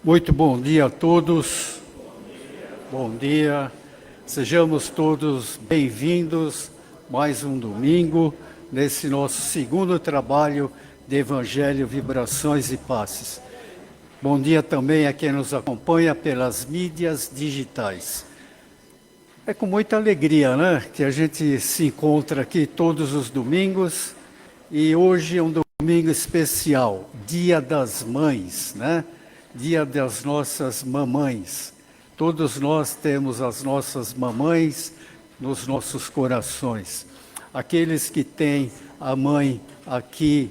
Muito bom dia a todos. Bom dia. Sejamos todos bem-vindos mais um domingo nesse nosso segundo trabalho de Evangelho, Vibrações e Passes. Bom dia também a quem nos acompanha pelas mídias digitais. É com muita alegria, né, que a gente se encontra aqui todos os domingos e hoje é um domingo especial, Dia das Mães, né? Dia das nossas mamães. Todos nós temos as nossas mamães nos nossos corações. Aqueles que têm a mãe aqui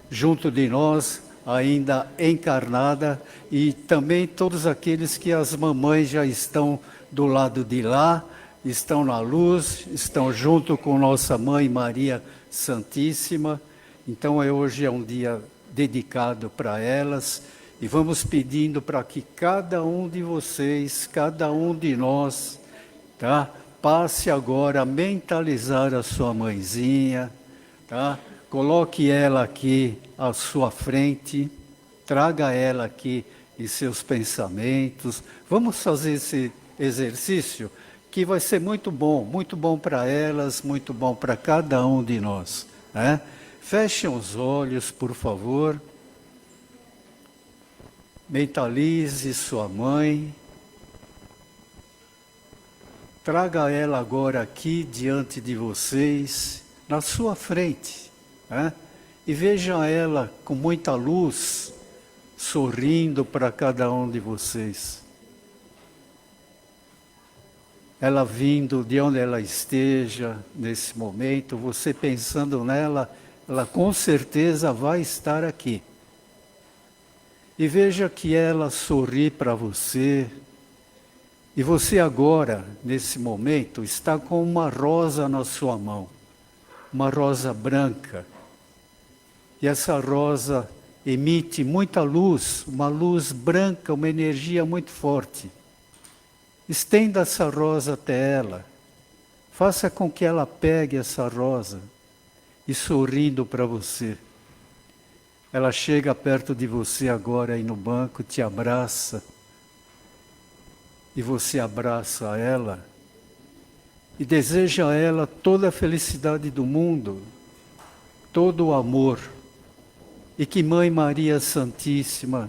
junto de nós, ainda encarnada, e também todos aqueles que as mamães já estão do lado de lá, estão na luz, estão junto com nossa mãe Maria Santíssima. Então hoje é um dia dedicado para elas. E vamos pedindo para que cada um de vocês, cada um de nós, tá? Passe agora a mentalizar a sua mãezinha, tá? Coloque ela aqui à sua frente, traga ela aqui em seus pensamentos. Vamos fazer esse exercício que vai ser muito bom para elas, muito bom para cada um de nós, né? Fechem os olhos, por favor. Mentalize sua mãe, traga ela agora aqui diante de vocês, na sua frente, né? E veja ela com muita luz, sorrindo para cada um de vocês. Ela vindo de onde ela esteja nesse momento, você pensando nela, ela com certeza vai estar aqui. E veja que ela sorri para você. E você agora, nesse momento, está com uma rosa na sua mão. Uma rosa branca. E essa rosa emite muita luz, uma luz branca, uma energia muito forte. Estenda essa rosa até ela. Faça com que ela pegue essa rosa e sorrindo para você. Ela chega perto de você agora aí no banco, te abraça. E você abraça ela. E deseja a ela toda a felicidade do mundo, todo o amor. E que Mãe Maria Santíssima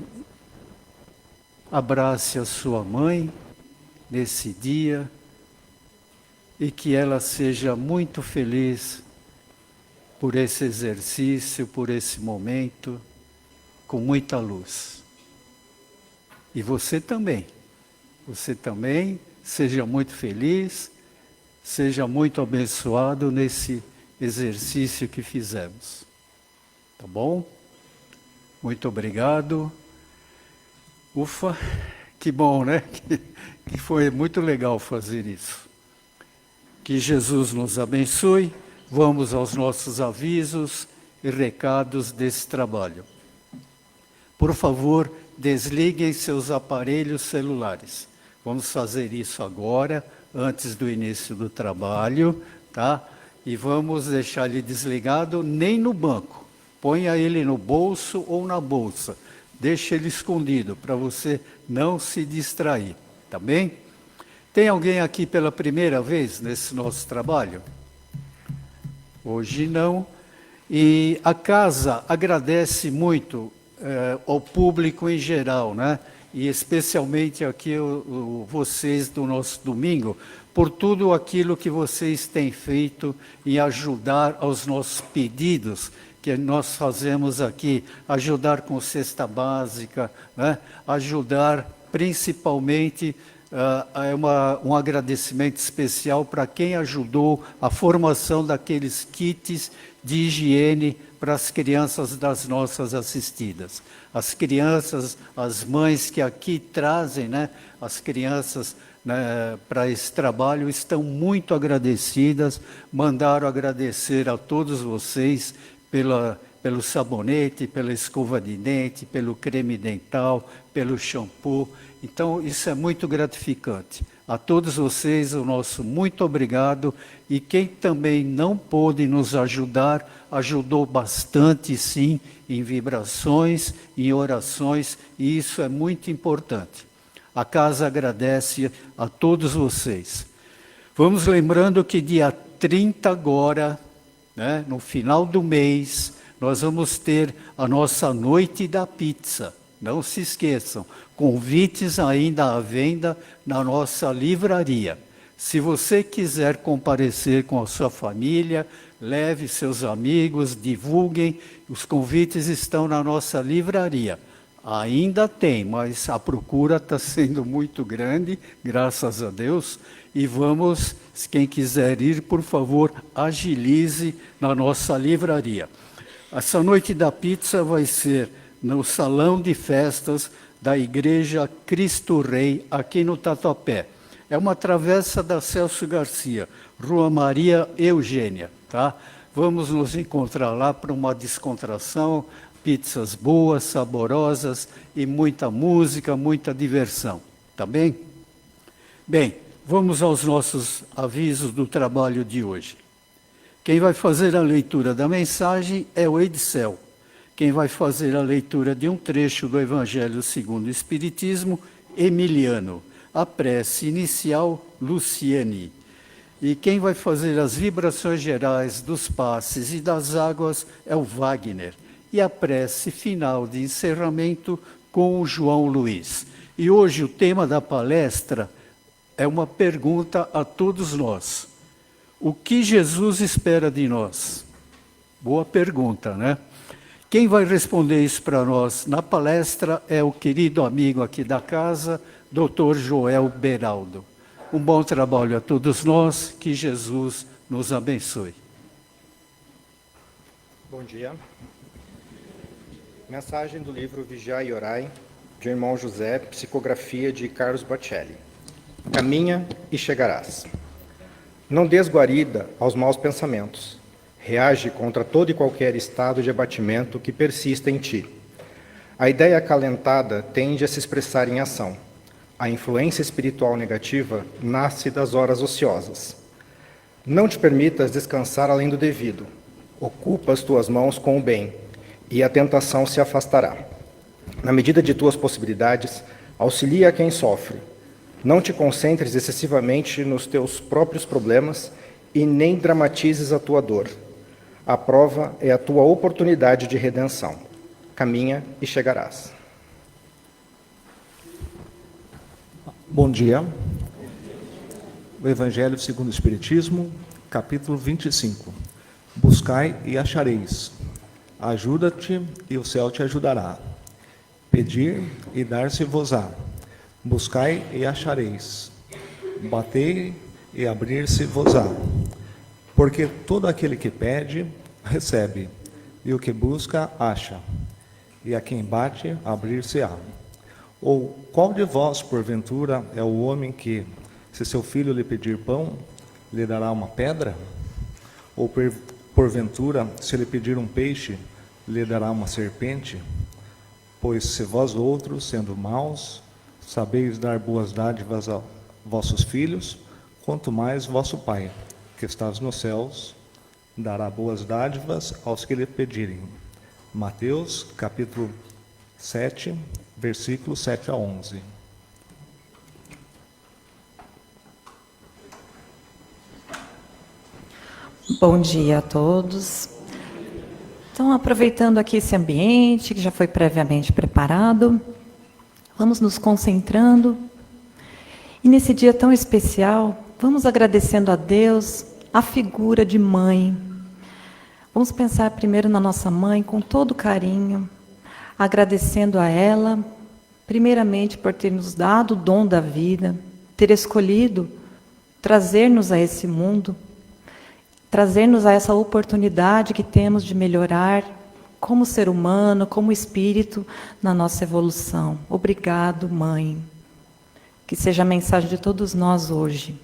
abrace a sua mãe nesse dia. E que ela seja muito feliz por esse exercício, por esse momento, com muita luz. E você também, seja muito feliz, seja muito abençoado nesse exercício que fizemos. Tá bom? Muito obrigado. Ufa, que bom, né? Que foi muito legal fazer isso. Que Jesus nos abençoe. Vamos aos nossos avisos e recados desse trabalho. Por favor, desliguem seus aparelhos celulares. Vamos fazer isso agora, antes do início do trabalho, tá? E vamos deixar ele desligado nem no banco. Ponha ele no bolso ou na bolsa. Deixe ele escondido, para você não se distrair, tá bem? Tem alguém aqui pela primeira vez nesse nosso trabalho? Hoje não. E a casa agradece muito ao público em geral, né? E especialmente aqui vocês do nosso domingo, por tudo aquilo que vocês têm feito em ajudar aos nossos pedidos que nós fazemos aqui, ajudar com cesta básica, né? Ajudar principalmente. Um agradecimento especial para quem ajudou a formação daqueles kits de higiene para as crianças das nossas assistidas. As crianças, as mães que aqui trazem, né, as crianças, né, para esse trabalho estão muito agradecidas, mandaram agradecer a todos vocês pelo sabonete, pela escova de dente, pelo creme dental, pelo shampoo. Então, isso é muito gratificante. A todos vocês, o nosso muito obrigado. E quem também não pôde nos ajudar, ajudou bastante, sim, em vibrações, em orações, e isso é muito importante. A casa agradece a todos vocês. Vamos lembrando que dia 30 agora, né, no final do mês, nós vamos ter a nossa noite da pizza. Não se esqueçam, convites ainda à venda na nossa livraria. Se você quiser comparecer com a sua família, leve seus amigos, divulguem, os convites estão na nossa livraria. Ainda tem, mas a procura está sendo muito grande, graças a Deus, e vamos, quem quiser ir, por favor, agilize na nossa livraria. Essa noite da pizza vai ser no salão de festas da Igreja Cristo Rei, aqui no Tatuapé. É uma travessa da Celso Garcia, Rua Maria Eugênia, tá? Vamos nos encontrar lá para uma descontração, pizzas boas, saborosas e muita música, muita diversão, tá bem? Bem, vamos aos nossos avisos do trabalho de hoje. Quem vai fazer a leitura da mensagem é o Edicel. Quem vai fazer a leitura de um trecho do Evangelho segundo o Espiritismo, Emiliano. A prece inicial, Luciane. E quem vai fazer as vibrações gerais dos passes e das águas é o Wagner. E a prece final de encerramento com o João Luiz. E hoje o tema da palestra é uma pergunta a todos nós. O que Jesus espera de nós? Boa pergunta, né? Quem vai responder isso para nós na palestra é o querido amigo aqui da casa, Dr. Joel Beraldo. Um bom trabalho a todos nós, que Jesus nos abençoe. Bom dia. Mensagem do livro Vigiai e Orai, de irmão José, psicografia de Carlos Bacelli. Caminha e chegarás. Não des guarida aos maus pensamentos. Reage contra todo e qualquer estado de abatimento que persista em ti. A ideia acalentada tende a se expressar em ação. A influência espiritual negativa nasce das horas ociosas. Não te permitas descansar além do devido. Ocupa as tuas mãos com o bem, e a tentação se afastará. Na medida de tuas possibilidades, auxilia a quem sofre. Não te concentres excessivamente nos teus próprios problemas e nem dramatizes a tua dor. A prova é a tua oportunidade de redenção. Caminha e chegarás. Bom dia. O Evangelho segundo o Espiritismo, capítulo 25. Buscai e achareis. Ajuda-te e o céu te ajudará. Pedir e dar-se-vos-á. Buscai e achareis. Batei e abrir-se-vos-á. Porque todo aquele que pede, recebe, e o que busca, acha, e a quem bate, abrir-se-á. Ou qual de vós, porventura, é o homem que, se seu filho lhe pedir pão, lhe dará uma pedra? Ou porventura, se lhe pedir um peixe, lhe dará uma serpente? Pois se vós outros, sendo maus, sabeis dar boas dádivas a vossos filhos, quanto mais vosso Pai, que estás nos céus, dará boas dádivas aos que lhe pedirem. Mateus, capítulo 7, versículos 7 a 11. Bom dia a todos. Então, aproveitando aqui esse ambiente que já foi previamente preparado, vamos nos concentrando. E nesse dia tão especial, vamos agradecendo a Deus a figura de mãe. Vamos pensar primeiro na nossa mãe com todo carinho, agradecendo a ela, primeiramente por ter nos dado o dom da vida, ter escolhido trazer-nos a esse mundo, trazer-nos a essa oportunidade que temos de melhorar como ser humano, como espírito na nossa evolução. Obrigado, mãe. Que seja a mensagem de todos nós hoje.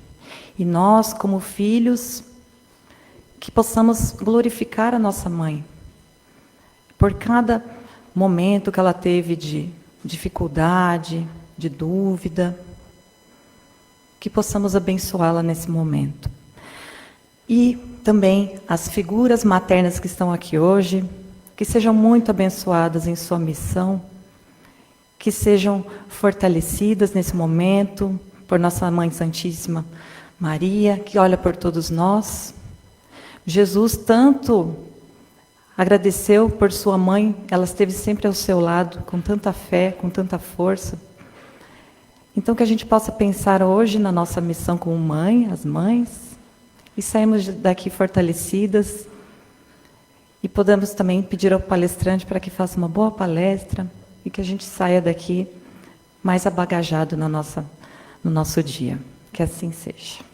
E nós, como filhos, que possamos glorificar a nossa mãe. Por cada momento que ela teve de dificuldade, de dúvida. que possamos abençoá-la nesse momento. E também as figuras maternas que estão aqui hoje, que sejam muito abençoadas em sua missão, que sejam fortalecidas nesse momento por nossa Mãe Santíssima Maria, que olha por todos nós. Jesus tanto agradeceu por sua mãe, ela esteve sempre ao seu lado, com tanta fé, com tanta força. Então que a gente possa pensar hoje na nossa missão como mãe, as mães, e sairmos daqui fortalecidas, e podemos também pedir ao palestrante para que faça uma boa palestra, e que a gente saia daqui mais abagajado no nosso dia. Que assim seja.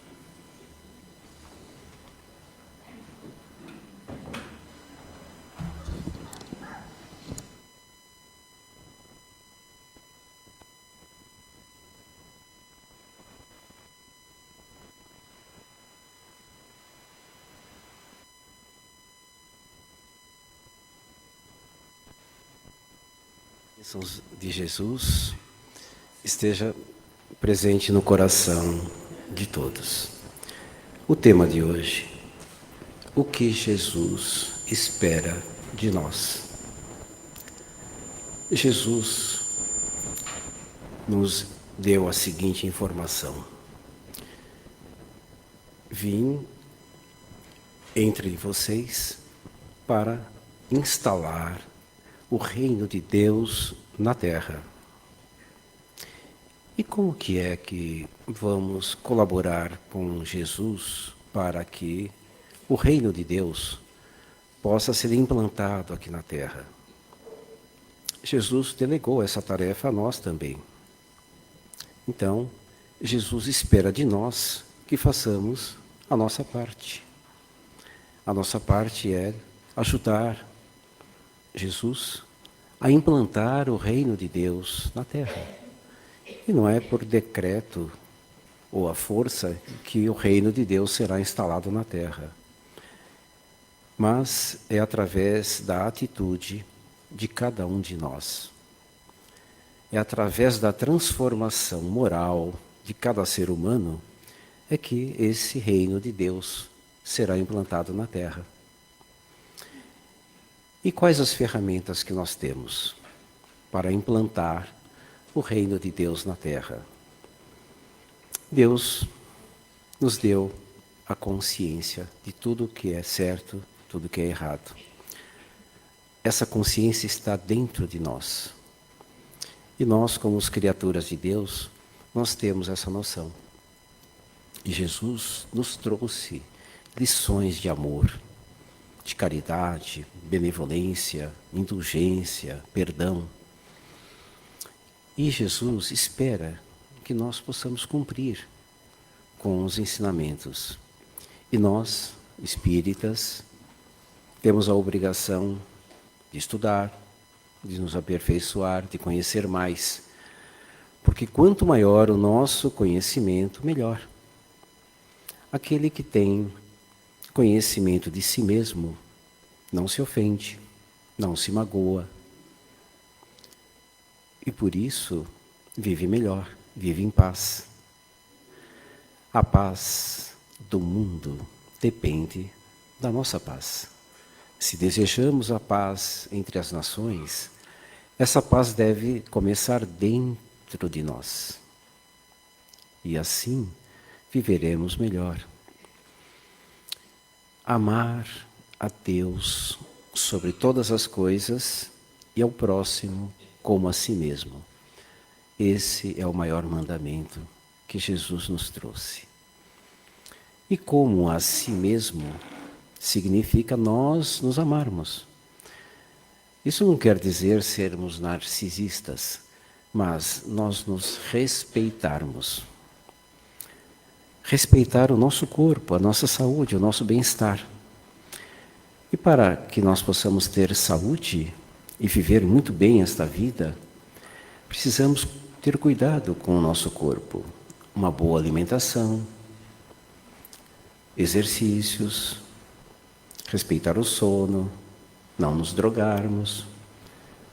De Jesus esteja presente no coração de todos. O tema de hoje: o que Jesus espera de nós. Jesus nos deu a seguinte informação: vim entre vocês para instalar o reino de Deus na terra. E como que é que vamos colaborar com Jesus para que o reino de Deus possa ser implantado aqui na terra? Jesus delegou essa tarefa a nós também. Então, Jesus espera de nós que façamos a nossa parte. A nossa parte é ajudar Jesus a implantar o reino de Deus na terra. E não é por decreto ou a força que o reino de Deus será instalado na terra, mas é através da atitude de cada um de nós. É através da transformação moral de cada ser humano é que esse reino de Deus será implantado na terra. E quais as ferramentas que nós temos para implantar o reino de Deus na terra? Deus nos deu a consciência de tudo que é certo, tudo que é errado. Essa consciência está dentro de nós. E nós, como as criaturas de Deus, nós temos essa noção. E Jesus nos trouxe lições de amor, de caridade, benevolência, indulgência, perdão. E Jesus espera que nós possamos cumprir com os ensinamentos. E nós, espíritas, temos a obrigação de estudar, de nos aperfeiçoar, de conhecer mais. Porque quanto maior o nosso conhecimento, melhor. Aquele que tem conhecimento de si mesmo não se ofende, não se magoa. E por isso vive melhor, vive em paz. A paz do mundo depende da nossa paz. Se desejamos a paz entre as nações, essa paz deve começar dentro de nós. E assim viveremos melhor. Amar a Deus sobre todas as coisas e ao próximo como a si mesmo. Esse é o maior mandamento que Jesus nos trouxe. E como a si mesmo significa nós nos amarmos. Isso não quer dizer sermos narcisistas, mas nós nos respeitarmos. Respeitar o nosso corpo, a nossa saúde, o nosso bem-estar. E para que nós possamos ter saúde e viver muito bem esta vida, precisamos ter cuidado com o nosso corpo. Uma boa alimentação, exercícios, respeitar o sono, não nos drogarmos.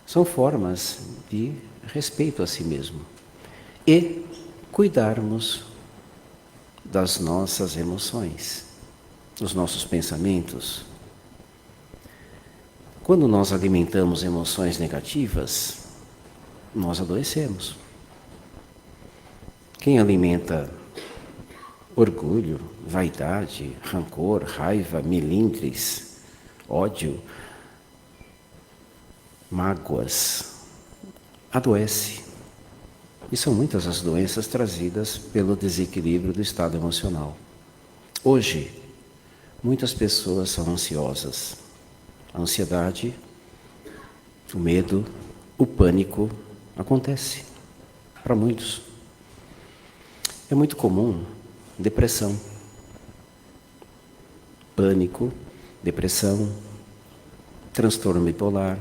São formas de respeito a si mesmo. E cuidarmos das nossas emoções, dos nossos pensamentos. Quando nós alimentamos emoções negativas, nós adoecemos. Quem alimenta orgulho, vaidade, rancor, raiva, melindres, ódio, mágoas, adoece. E são muitas as doenças trazidas pelo desequilíbrio do estado emocional. Hoje, muitas pessoas são ansiosas. A ansiedade, o medo, o pânico acontece para muitos. É muito comum depressão, pânico, depressão, transtorno bipolar.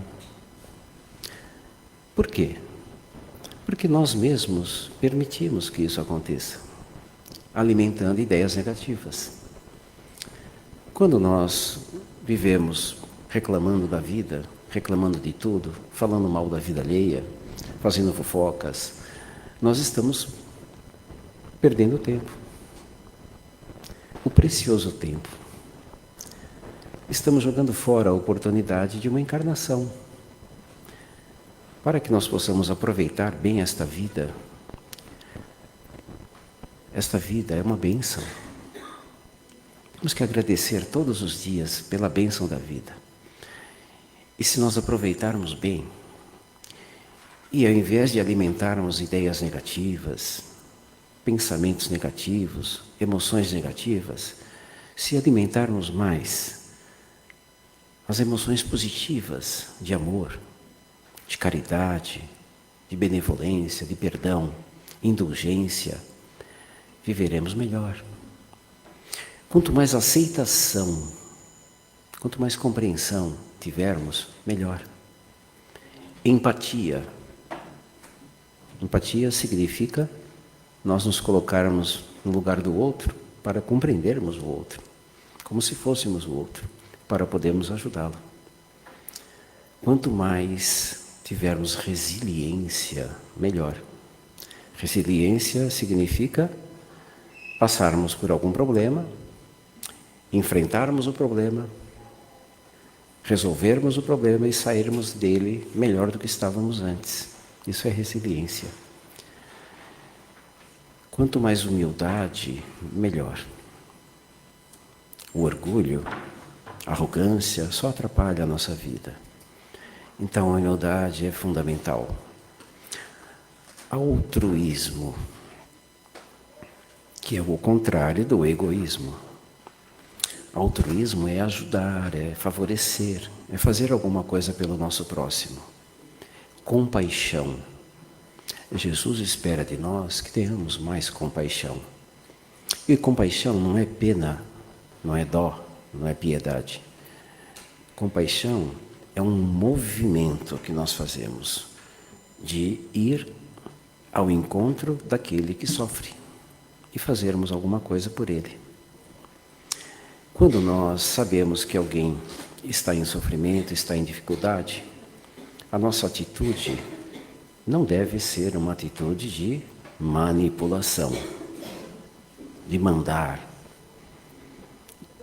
Por quê? Porque nós mesmos permitimos que isso aconteça, alimentando ideias negativas. Quando nós vivemos reclamando da vida, reclamando de tudo, falando mal da vida alheia, fazendo fofocas, nós estamos perdendo tempo. O precioso tempo. Estamos jogando fora a oportunidade de uma encarnação. Para que nós possamos aproveitar bem esta vida é uma bênção. Temos que agradecer todos os dias pela bênção da vida. E se nós aproveitarmos bem, e ao invés de alimentarmos ideias negativas, pensamentos negativos, emoções negativas, se alimentarmos mais as emoções positivas de amor, de caridade, de benevolência, de perdão, indulgência, viveremos melhor. Quanto mais aceitação, quanto mais compreensão tivermos, melhor. Empatia. Empatia significa nós nos colocarmos no lugar do outro para compreendermos o outro, como se fôssemos o outro, para podermos ajudá-lo. Quanto mais tivermos resiliência, melhor. Resiliência significa passarmos por algum problema, enfrentarmos o problema, resolvermos o problema e sairmos dele melhor do que estávamos antes. Isso é resiliência. Quanto mais humildade, melhor. O orgulho, a arrogância só atrapalha a nossa vida. Então a humildade é fundamental. Altruísmo, que é o contrário do egoísmo. Altruísmo é ajudar, é favorecer, é fazer alguma coisa pelo nosso próximo. Compaixão. Jesus espera de nós que tenhamos mais compaixão. E compaixão não é pena, não é dó, não é piedade. Compaixão é um movimento que nós fazemos de ir ao encontro daquele que sofre e fazermos alguma coisa por ele. Quando nós sabemos que alguém está em sofrimento, está em dificuldade, a nossa atitude não deve ser uma atitude de manipulação, de mandar,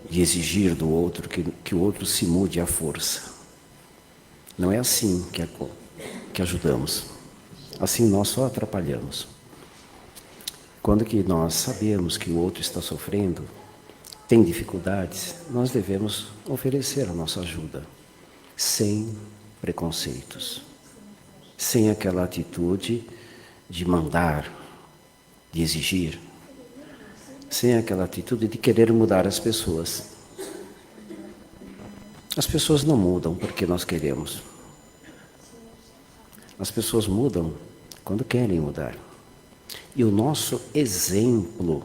de exigir do outro que o outro se mude à força. Não é assim que ajudamos. Assim nós só atrapalhamos. Quando que nós sabemos que o outro está sofrendo, tem dificuldades, nós devemos oferecer a nossa ajuda, sem preconceitos, sem aquela atitude de mandar, de exigir, sem aquela atitude de querer mudar as pessoas. As pessoas não mudam porque nós queremos. As pessoas mudam quando querem mudar. E o nosso exemplo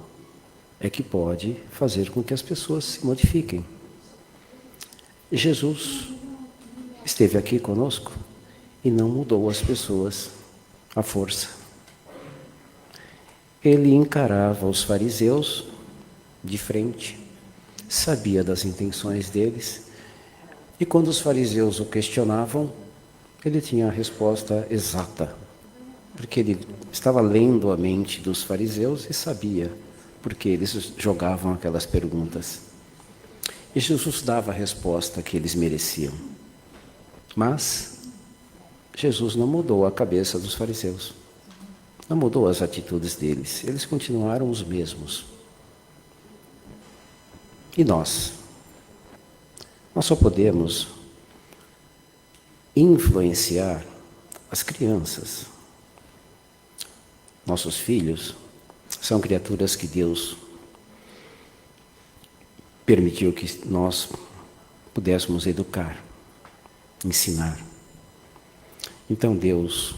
é que pode fazer com que as pessoas se modifiquem. Jesus esteve aqui conosco e não mudou as pessoas à força. Ele encarava os fariseus de frente, sabia das intenções deles, e quando os fariseus o questionavam, ele tinha a resposta exata, porque ele estava lendo a mente dos fariseus e sabia porque eles jogavam aquelas perguntas. E Jesus dava a resposta que eles mereciam. Mas Jesus não mudou a cabeça dos fariseus. Não mudou as atitudes deles. Eles continuaram os mesmos. E nós? Nós só podemos influenciar as crianças. Nossos filhos são criaturas que Deus permitiu que nós pudéssemos educar, ensinar. Então Deus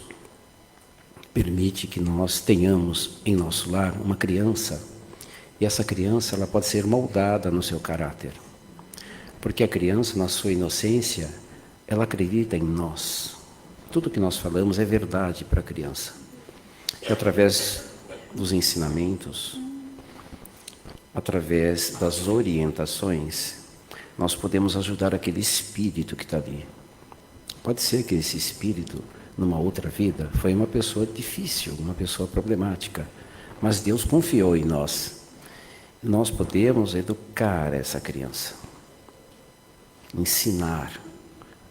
permite que nós tenhamos em nosso lar uma criança, e essa criança ela pode ser moldada no seu caráter. Porque a criança, na sua inocência, ela acredita em nós. Tudo que nós falamos é verdade para a criança. E através dos ensinamentos, através das orientações, nós podemos ajudar aquele espírito que está ali. Pode ser que esse espírito, numa outra vida, foi uma pessoa difícil, uma pessoa problemática, mas Deus confiou em nós. Nós podemos educar essa criança, ensinar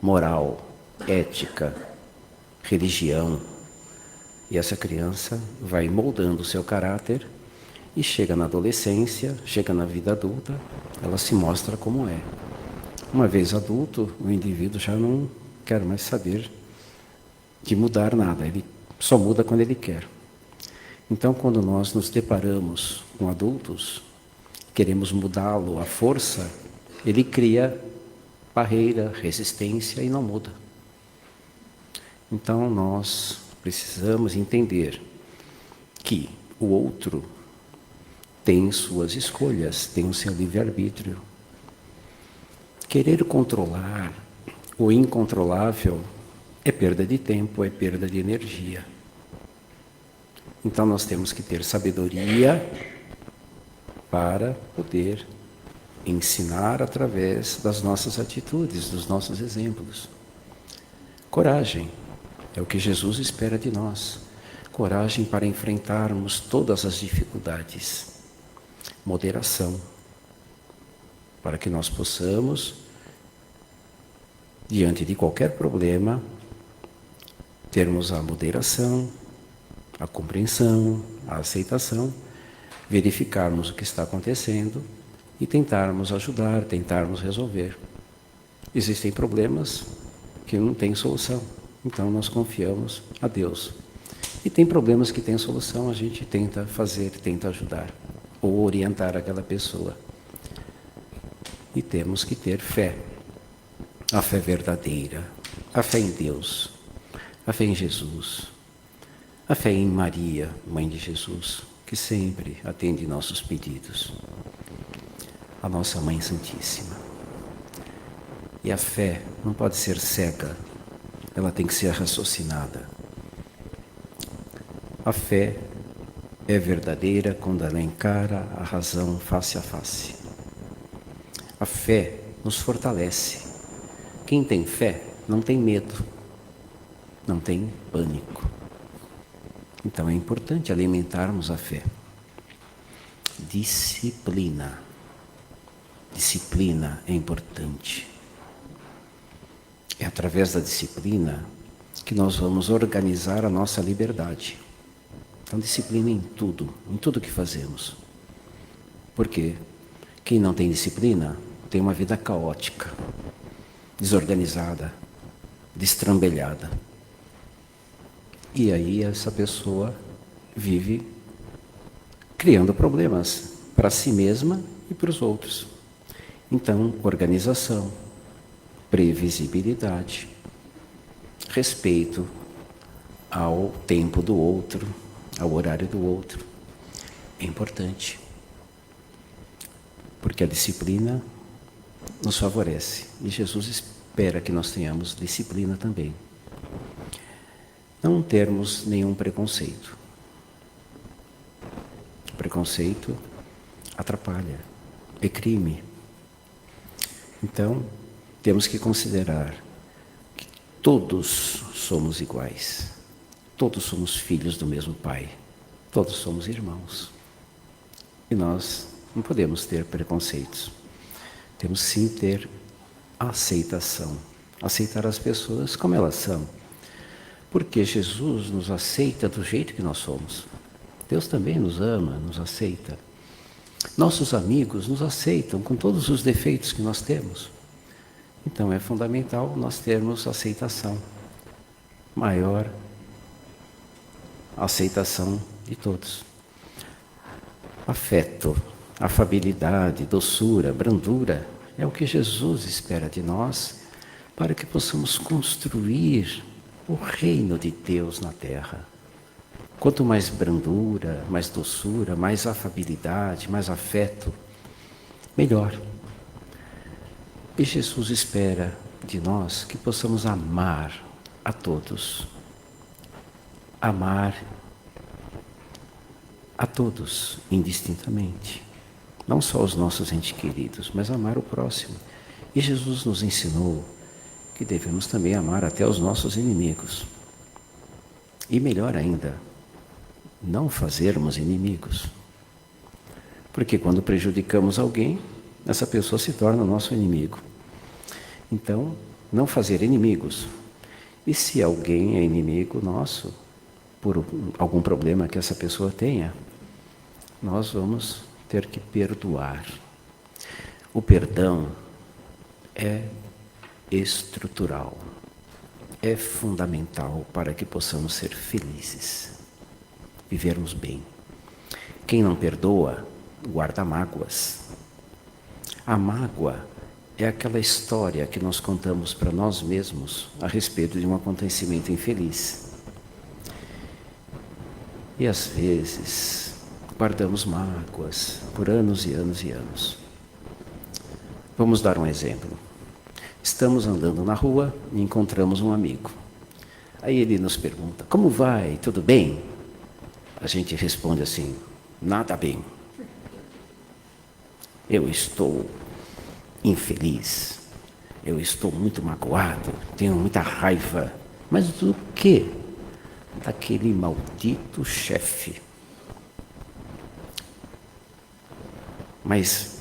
moral, ética, religião, e essa criança vai moldando o seu caráter e chega na adolescência, chega na vida adulta, ela se mostra como é. Uma vez adulto, o indivíduo já não quer mais saber de mudar nada, ele só muda quando ele quer. Então, quando nós nos deparamos com adultos, queremos mudá-lo à força, ele cria barreira, resistência e não muda. Então, nós precisamos entender que o outro tem suas escolhas, tem o seu livre-arbítrio. Querer controlar o incontrolável é perda de tempo, é perda de energia. Então nós temos que ter sabedoria para poder ensinar através das nossas atitudes, dos nossos exemplos. Coragem é o que Jesus espera de nós. Coragem para enfrentarmos todas as dificuldades. Moderação, para que nós possamos, diante de qualquer problema, termos a moderação, a compreensão, a aceitação, verificarmos o que está acontecendo e tentarmos ajudar, tentarmos resolver. Existem problemas que não têm solução, então nós confiamos a Deus. E tem problemas que têm solução, a gente tenta fazer, tenta ajudar, ou orientar aquela pessoa. E temos que ter fé, a fé verdadeira, a fé em Deus, a fé em Jesus, a fé em Maria, Mãe de Jesus, que sempre atende nossos pedidos, a nossa Mãe Santíssima. E a fé não pode ser cega, ela tem que ser raciocinada. A fé é verdadeira quando ela encara a razão face a face. A fé nos fortalece. Quem tem fé não tem medo, não tem pânico. Então é importante alimentarmos a fé. Disciplina. Disciplina é importante. É através da disciplina que nós vamos organizar a nossa liberdade. Então, disciplina em tudo que fazemos. Porque quem não tem disciplina tem uma vida caótica, desorganizada, destrambelhada. E aí essa pessoa vive criando problemas para si mesma e para os outros. Então, organização, previsibilidade, respeito ao tempo do outro, ao horário do outro, é importante. Porque a disciplina nos favorece. E Jesus espera que nós tenhamos disciplina também. Não termos nenhum preconceito. Preconceito atrapalha, é crime. Então, temos que considerar que todos somos iguais. Todos somos filhos do mesmo Pai. Todos somos irmãos. E nós não podemos ter preconceitos. Temos sim ter aceitação. Aceitar as pessoas como elas são. Porque Jesus nos aceita do jeito que nós somos. Deus também nos ama, nos aceita. Nossos amigos nos aceitam com todos os defeitos que nós temos. Então é fundamental nós termos aceitação. Maior aceitação de todos. Afeto, afabilidade, doçura, brandura é o que Jesus espera de nós para que possamos construir o reino de Deus na terra. Quanto mais brandura, mais doçura, mais afabilidade, mais afeto, melhor. E Jesus espera de nós que possamos amar a todos. Amar a todos, indistintamente. Não só os nossos entes queridos, mas amar o próximo. E Jesus nos ensinou que devemos também amar até os nossos inimigos. E melhor ainda, não fazermos inimigos. Porque quando prejudicamos alguém, essa pessoa se torna nosso inimigo. Então, não fazer inimigos. E se alguém é inimigo nosso, por algum problema que essa pessoa tenha, nós vamos ter que perdoar. O perdão é estrutural, é fundamental para que possamos ser felizes, vivermos bem. Quem não perdoa, guarda mágoas. A mágoa é aquela história que nós contamos para nós mesmos a respeito de um acontecimento infeliz. E às vezes guardamos mágoas por anos e anos e anos. Vamos dar um exemplo. Estamos andando na rua e encontramos um amigo. Aí ele nos pergunta: como vai? Tudo bem? A gente responde assim: nada bem. Eu estou infeliz. Eu estou muito magoado. Tenho muita raiva. Mas do quê? Daquele maldito chefe. Mas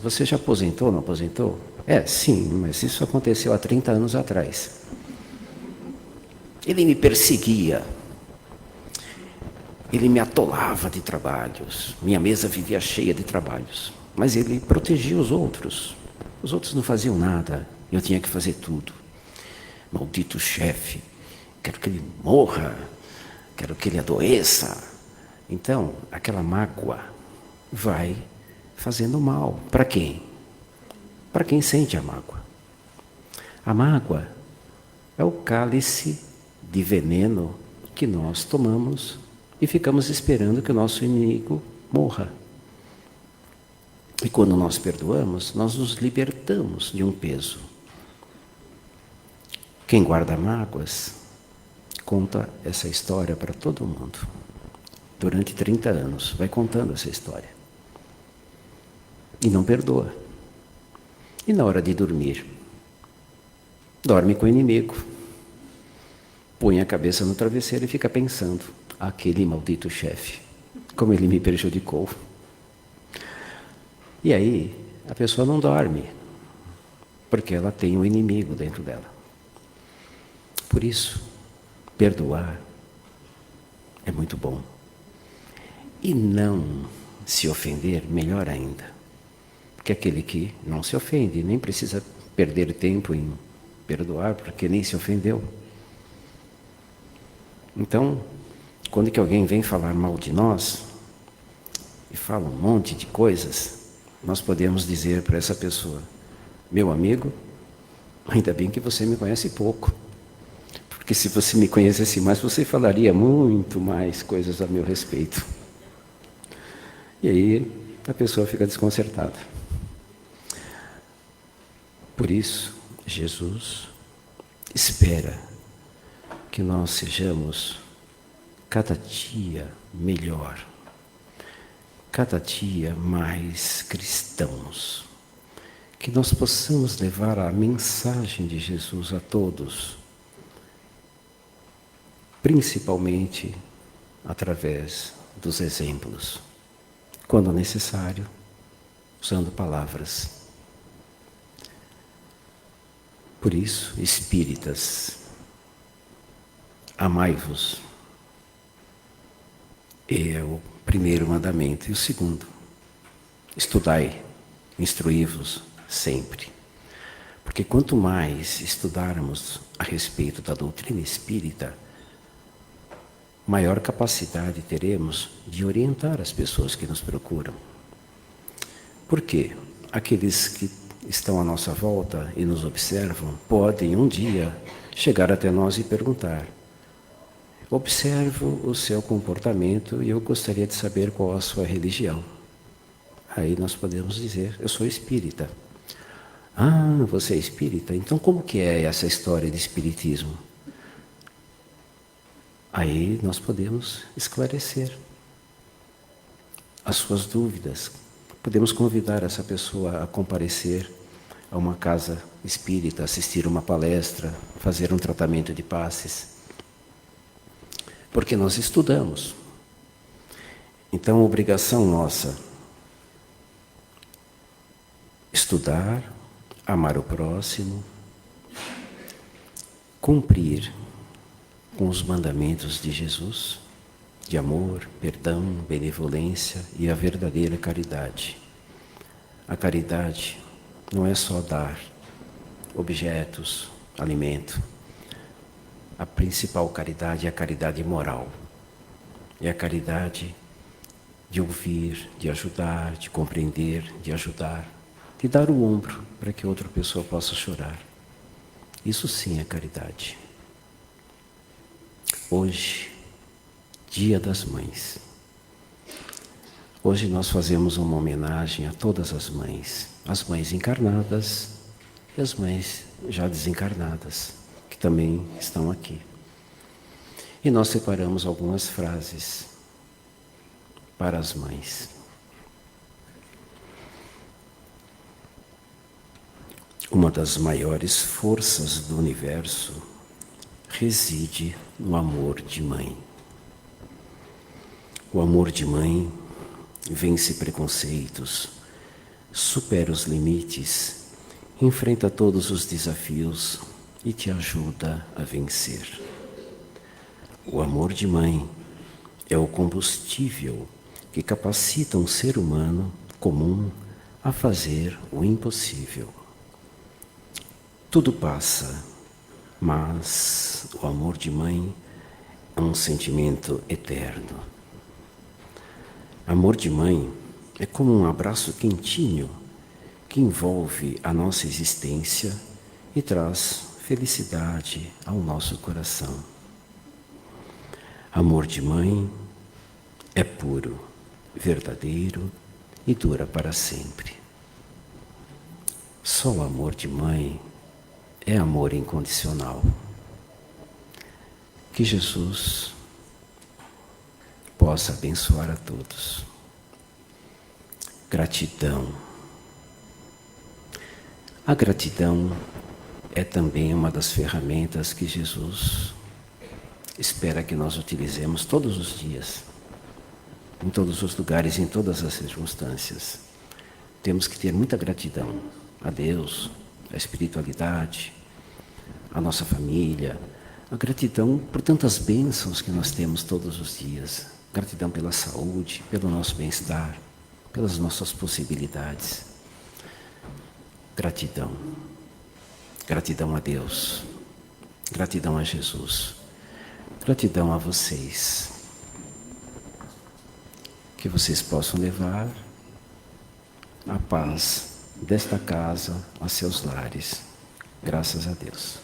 você já aposentou, não aposentou? Sim, mas isso aconteceu há 30 anos atrás. Ele me perseguia. Ele me atolava de trabalhos. Minha mesa vivia cheia de trabalhos. Mas ele protegia os outros. Os outros não faziam nada. Eu tinha que fazer tudo. Maldito chefe. Quero que ele morra. Quero que ele adoeça. Então, aquela mágoa vai fazendo mal. Para quem? Para quem sente a mágoa. A mágoa é o cálice de veneno que nós tomamos e ficamos esperando que o nosso inimigo morra. E quando nós perdoamos, nós nos libertamos de um peso. Quem guarda mágoas conta essa história para todo mundo. Durante 30 anos, vai contando essa história. E não perdoa. E na hora de dormir, dorme com o inimigo. Põe a cabeça no travesseiro e fica pensando: aquele maldito chefe, como ele me prejudicou. E aí, a pessoa não dorme, porque ela tem um inimigo dentro dela. Por isso, perdoar é muito bom. E não se ofender, melhor ainda. Porque aquele que não se ofende, nem precisa perder tempo em perdoar, porque nem se ofendeu. Então, quando que alguém vem falar mal de nós, e fala um monte de coisas, nós podemos dizer para essa pessoa: meu amigo, ainda bem que você me conhece pouco. Porque se você me conhecesse mais, você falaria muito mais coisas a meu respeito. E aí a pessoa fica desconcertada. Por isso, Jesus espera que nós sejamos cada dia melhor, cada dia mais cristãos, que nós possamos levar a mensagem de Jesus a todos, principalmente através dos exemplos. quando necessário, usando palavras. Por isso, espíritas, amai-vos. É o primeiro mandamento. E o segundo, estudai, instruí-vos sempre. Porque quanto mais estudarmos a respeito da doutrina espírita, maior capacidade teremos de orientar as pessoas que nos procuram. Por quê? Aqueles que estão à nossa volta e nos observam podem um dia chegar até nós e perguntar: observo o seu comportamento e eu gostaria de saber qual a sua religião. Aí nós podemos dizer: eu sou espírita. Ah, você é espírita? Então como que é essa história de espiritismo? Aí nós podemos esclarecer as suas dúvidas. Podemos convidar essa pessoa a comparecer a uma casa espírita, assistir uma palestra, fazer um tratamento de passes. Porque nós estudamos. Então, a obrigação nossa, estudar, amar o próximo, cumprir com os mandamentos de Jesus, de amor, perdão, benevolência e a verdadeira caridade. A caridade não é só dar objetos, alimento. A principal caridade é a caridade moral. É a caridade de ouvir, de ajudar, de compreender, de ajudar, de dar o ombro para que outra pessoa possa chorar. Isso sim é caridade. Hoje, Dia das Mães. Hoje nós fazemos uma homenagem a todas as mães encarnadas e as mães já desencarnadas, que também estão aqui. E nós separamos algumas frases para as mães. Uma das maiores forças do universo reside no amor de mãe. O amor de mãe vence preconceitos, supera os limites, enfrenta todos os desafios e te ajuda a vencer. O amor de mãe é o combustível que capacita um ser humano comum a fazer o impossível. Tudo passa, mas o amor de mãe é um sentimento eterno. Amor de mãe é como um abraço quentinho que envolve a nossa existência e traz felicidade ao nosso coração. Amor de mãe é puro, verdadeiro e dura para sempre. Só o amor de mãe é amor incondicional. Que Jesus possa abençoar a todos. Gratidão. A gratidão é também uma das ferramentas que Jesus espera que nós utilizemos todos os dias, em todos os lugares, em todas as circunstâncias. Temos que ter muita gratidão a Deus, a espiritualidade, a nossa família, a gratidão por tantas bênçãos que nós temos todos os dias. Gratidão pela saúde, pelo nosso bem-estar, pelas nossas possibilidades. Gratidão. Gratidão a Deus. Gratidão a Jesus. Gratidão a vocês. Que vocês possam levar a paz desta casa a seus lares. Graças a Deus.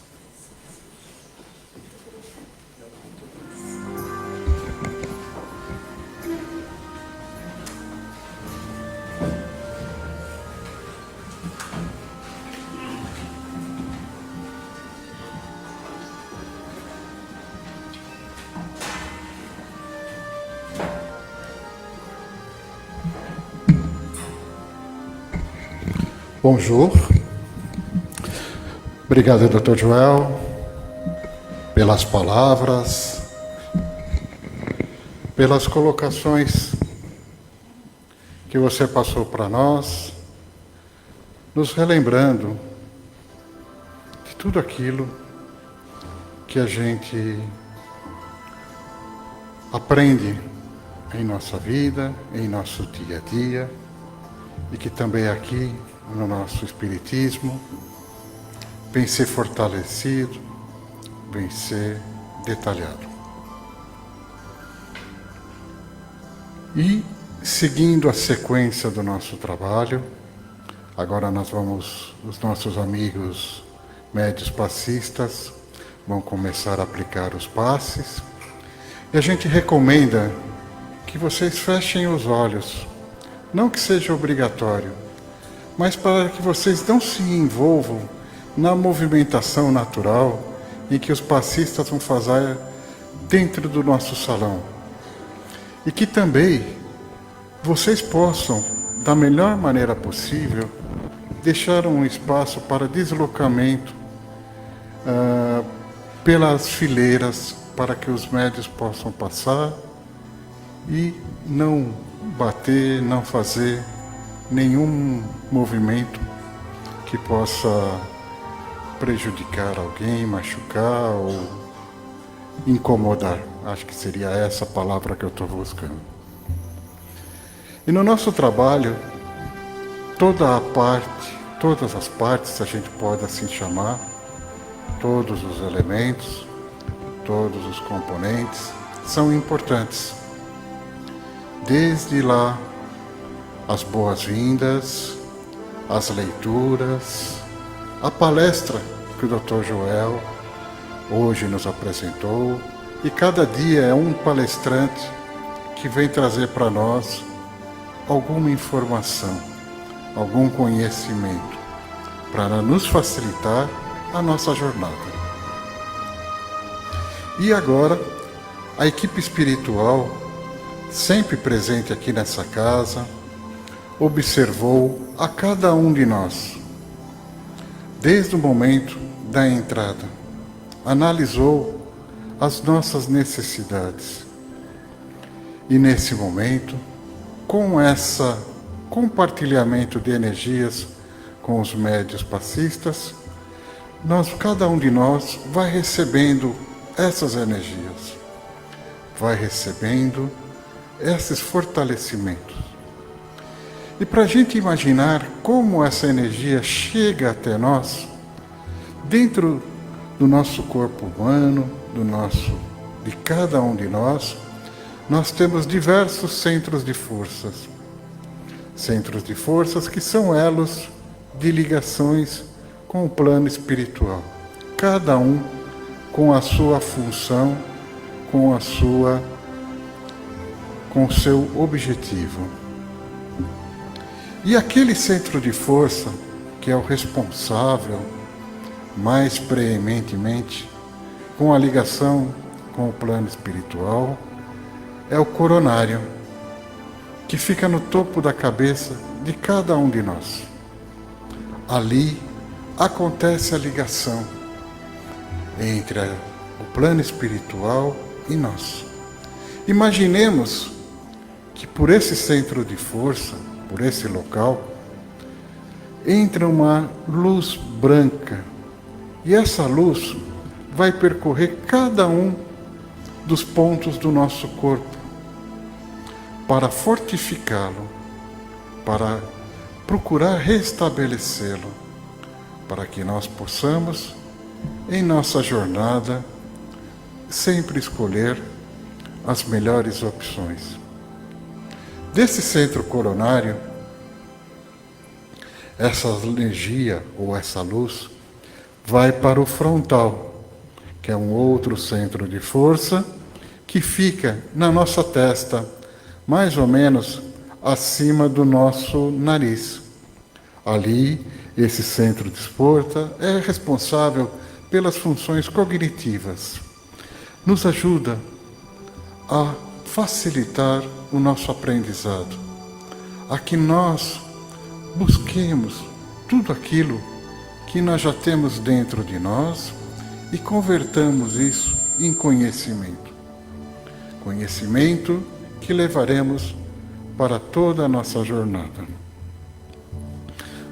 Bonjour. Obrigado, Dr. Joel, pelas palavras, pelas colocações que você passou para nós, nos relembrando de tudo aquilo que a gente aprende em nossa vida, em nosso dia a dia, e que também aqui no nosso Espiritismo vem ser fortalecido, vem ser detalhado. E, seguindo a sequência do nosso trabalho, agora os nossos amigos médios passistas vão começar a aplicar os passes, e a gente recomenda que vocês fechem os olhos, não que seja obrigatório, mas para que vocês não se envolvam na movimentação natural em que os passistas vão fazer dentro do nosso salão. E que também vocês possam, da melhor maneira possível, deixar um espaço para deslocamento pelas fileiras, para que os médios possam passar e não bater, não fazer nenhum movimento que possa prejudicar alguém, machucar ou incomodar. Acho que seria essa palavra que eu estou buscando. E no nosso trabalho, todas as partes, se a gente pode assim chamar, todos os elementos, todos os componentes, são importantes. Desde lá, as boas-vindas, as leituras, a palestra que o Dr. Joel hoje nos apresentou, e cada dia é um palestrante que vem trazer para nós alguma informação, algum conhecimento, para nos facilitar a nossa jornada. E agora, a equipe espiritual, sempre presente aqui nessa casa, observou a cada um de nós, desde o momento da entrada, analisou as nossas necessidades. E nesse momento, com esse compartilhamento de energias com os médios passistas, cada um de nós vai recebendo essas energias, vai recebendo esses fortalecimentos. E para a gente imaginar como essa energia chega até nós, dentro do nosso corpo humano, de cada um de nós temos diversos centros de forças. Centros de forças que são elos de ligações com o plano espiritual. Cada um com a sua função, com o seu objetivo. E aquele centro de força, que é o responsável, mais preeminentemente, com a ligação com o plano espiritual, é o coronário, que fica no topo da cabeça de cada um de nós. Ali acontece a ligação entre o plano espiritual e nós. Imaginemos que por esse centro de força, por esse local, entra uma luz branca, e essa luz vai percorrer cada um dos pontos do nosso corpo para fortificá-lo, para procurar restabelecê-lo, para que nós possamos, em nossa jornada, sempre escolher as melhores opções. Desse centro coronário, essa energia ou essa luz vai para o frontal, que é um outro centro de força que fica na nossa testa, mais ou menos acima do nosso nariz. Ali, esse centro de força é responsável pelas funções cognitivas. Nos ajuda a facilitar o nosso aprendizado, a que nós busquemos tudo aquilo que nós já temos dentro de nós e convertamos isso em conhecimento. Conhecimento que levaremos para toda a nossa jornada.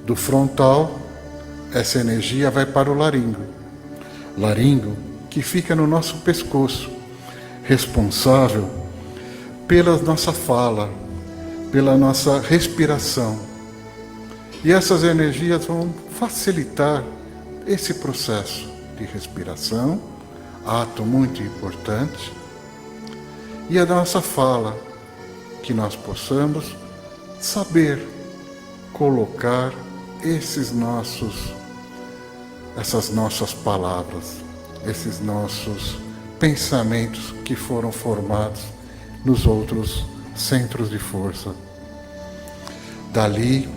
Do frontal, essa energia vai para o laríngeo. Laríngeo que fica no nosso pescoço, responsável pela nossa fala, pela nossa respiração. E essas energias vão facilitar esse processo de respiração, ato muito importante, e a nossa fala, que nós possamos saber colocar essas nossas palavras, esses nossos pensamentos que foram formados nos outros centros de força. Dali,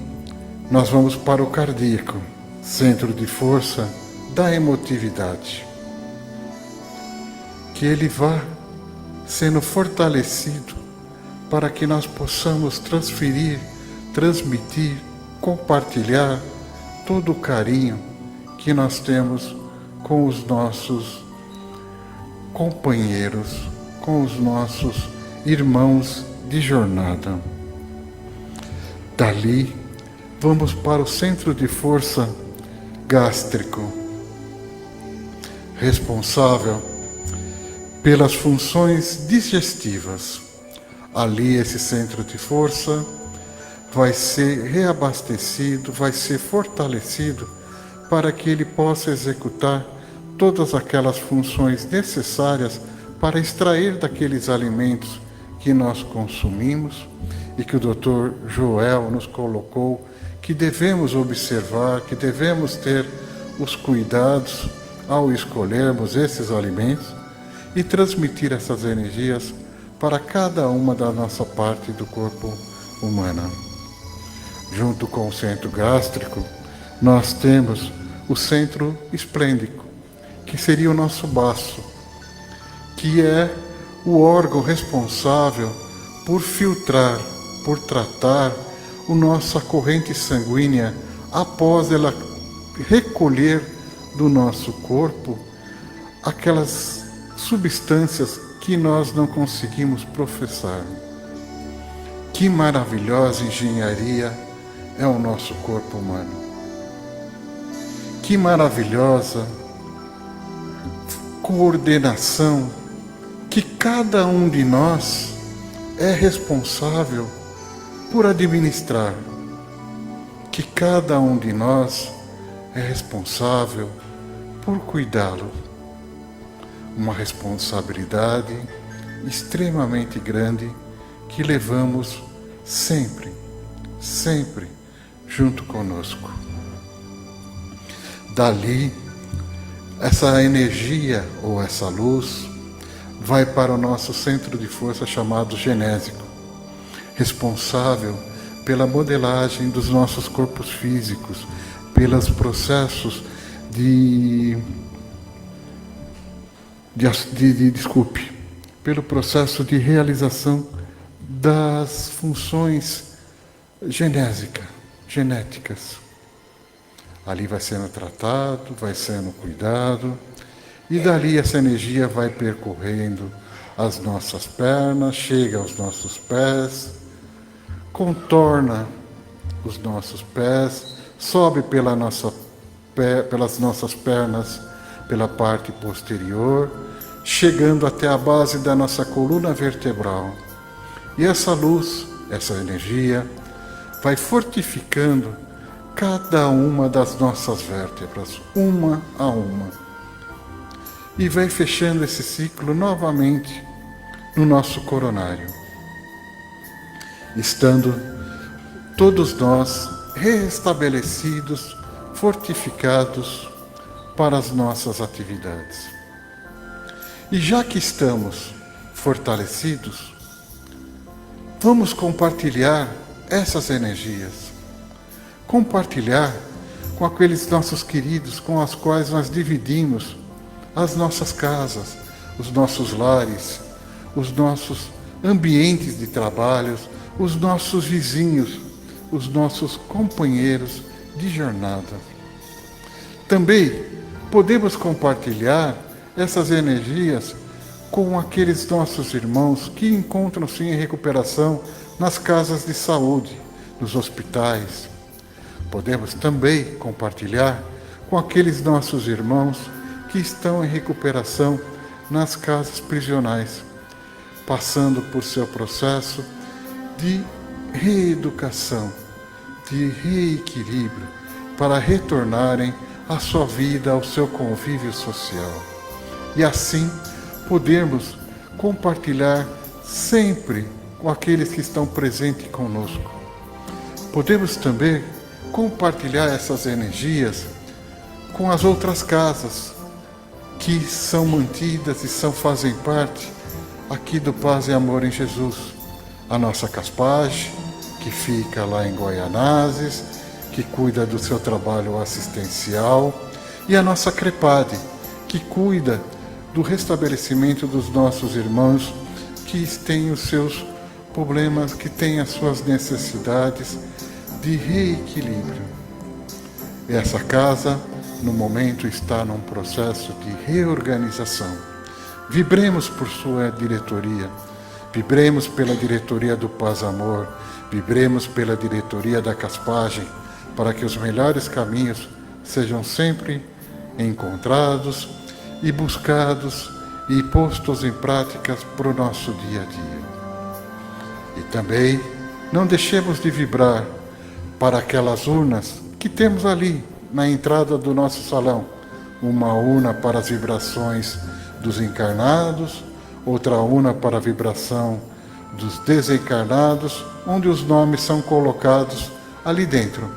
nós vamos para o cardíaco, centro de força da emotividade. Que ele vá sendo fortalecido para que nós possamos transferir, transmitir, compartilhar todo o carinho que nós temos com os nossos companheiros, com os nossos irmãos de jornada. Dali, vamos para o centro de força gástrico, responsável pelas funções digestivas. Ali, esse centro de força vai ser reabastecido, vai ser fortalecido para que ele possa executar todas aquelas funções necessárias para extrair daqueles alimentos que nós consumimos e que o Dr. Joel nos colocou, que devemos observar, que devemos ter os cuidados ao escolhermos esses alimentos e transmitir essas energias para cada uma da nossa parte do corpo humano. Junto com o centro gástrico, nós temos o centro esplêndico, que seria o nosso baço, que é o órgão responsável por filtrar, por tratar a nossa corrente sanguínea após ela recolher do nosso corpo aquelas substâncias que nós não conseguimos processar. Que maravilhosa engenharia é o nosso corpo humano. Que maravilhosa coordenação que cada um de nós é responsável por administrar. Que cada um de nós é responsável por cuidá-lo. Uma responsabilidade extremamente grande que levamos sempre, sempre junto conosco. Dali, essa energia ou essa luz vai para o nosso centro de força chamado genésico, responsável pela modelagem dos nossos corpos físicos, pelos processos pelo processo de realização das funções genéticas. Ali vai sendo tratado, vai sendo cuidado, e dali essa energia vai percorrendo as nossas pernas, chega aos nossos pés, contorna os nossos pés, sobe pelas nossas pernas, pela parte posterior, chegando até a base da nossa coluna vertebral. E essa luz, essa energia, vai fortificando cada uma das nossas vértebras, uma a uma. E vai fechando esse ciclo novamente no nosso coronário. Estando todos nós restabelecidos, fortificados para as nossas atividades. E já que estamos fortalecidos, vamos compartilhar essas energias. Compartilhar com aqueles nossos queridos com os quais nós dividimos as nossas casas, os nossos lares, os nossos ambientes de trabalho, os nossos vizinhos, os nossos companheiros de jornada. Também podemos compartilhar essas energias com aqueles nossos irmãos que encontram-se em recuperação nas casas de saúde, nos hospitais. Podemos também compartilhar com aqueles nossos irmãos que estão em recuperação nas casas prisionais, passando por seu processo de reeducação, de reequilíbrio, para retornarem à sua vida, ao seu convívio social. E assim podermos compartilhar sempre com aqueles que estão presentes conosco. Podemos também compartilhar essas energias com as outras casas que são mantidas e fazem parte aqui do Paz e Amor em Jesus. A nossa Caspage, que fica lá em Goianazes, que cuida do seu trabalho assistencial, e a nossa Crepade, que cuida do restabelecimento dos nossos irmãos que têm os seus problemas, que têm as suas necessidades de reequilíbrio. Essa casa, no momento, está num processo de reorganização. Vibremos por sua diretoria, vibremos pela diretoria do Paz Amor, vibremos pela diretoria da Caspagem, para que os melhores caminhos sejam sempre encontrados e buscados e postos em práticas para o nosso dia a dia. E também não deixemos de vibrar para aquelas urnas que temos ali na entrada do nosso salão. Uma urna para as vibrações dos encarnados, outra urna para a vibração dos desencarnados, onde os nomes são colocados ali dentro,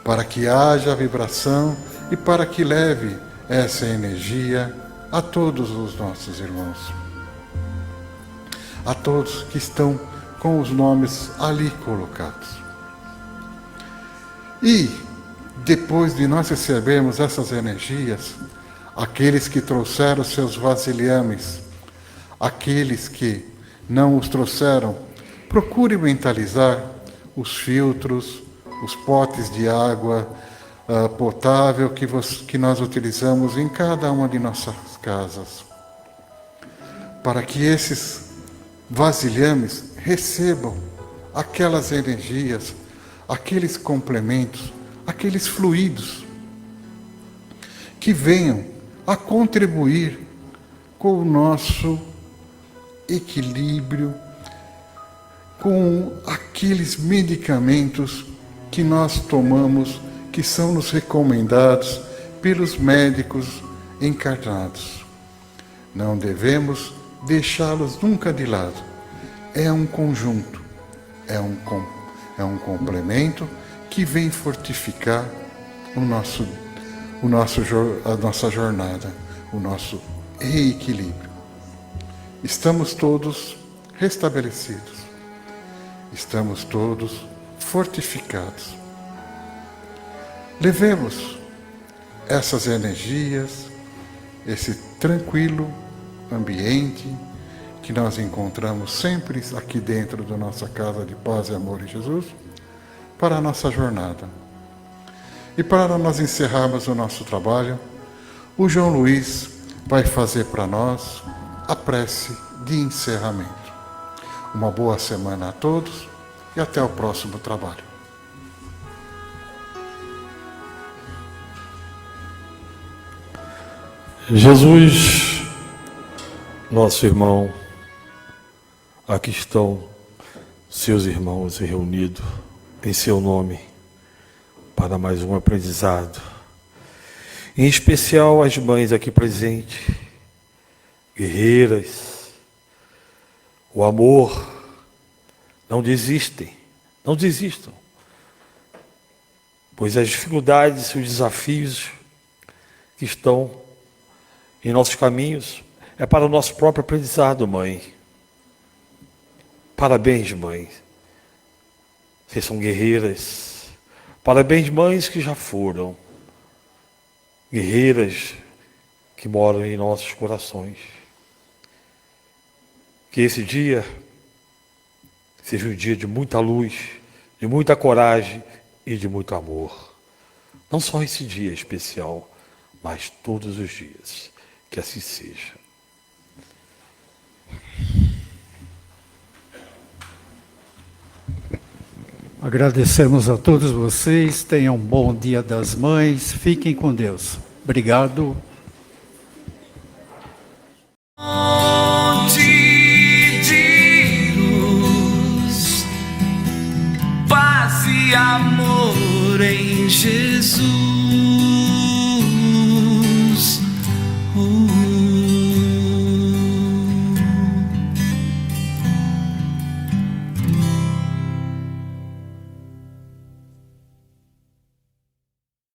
para que haja vibração e para que leve essa energia a todos os nossos irmãos, a todos que estão com os nomes ali colocados. E depois de nós recebermos essas energias, aqueles que trouxeram seus vasilhames, aqueles que não os trouxeram, procure mentalizar os filtros, os potes de água potável que nós utilizamos em cada uma de nossas casas, para que esses vasilhames recebam aquelas energias, aqueles complementos, aqueles fluidos que venham a contribuir com o nosso equilíbrio, com aqueles medicamentos que nós tomamos, que são nos recomendados pelos médicos encarnados. Não devemos deixá-los nunca de lado. É um conjunto, é um complemento que vem fortificar a nossa jornada, o nosso reequilíbrio. Estamos todos restabelecidos, estamos todos fortificados. Levemos essas energias, esse tranquilo ambiente que nós encontramos sempre aqui dentro da nossa casa de Paz e Amor em Jesus, para a nossa jornada. E para nós encerrarmos o nosso trabalho, o João Luiz vai fazer para nós a prece de encerramento. Uma boa semana a todos e até o próximo trabalho. Jesus, nosso irmão, aqui estão seus irmãos reunidos em seu nome para mais um aprendizado. Em especial as mães aqui presentes, guerreiras, o amor, não desistem, não desistam, pois as dificuldades e os desafios que estão em nossos caminhos é para o nosso próprio aprendizado, mãe. Parabéns, mãe. Vocês são guerreiras. Parabéns, mães que já foram. Guerreiras que moram em nossos corações. Que esse dia seja um dia de muita luz, de muita coragem e de muito amor. Não só esse dia especial, mas todos os dias. Que assim seja. Agradecemos a todos vocês. Tenham um bom Dia das Mães. Fiquem com Deus. Obrigado.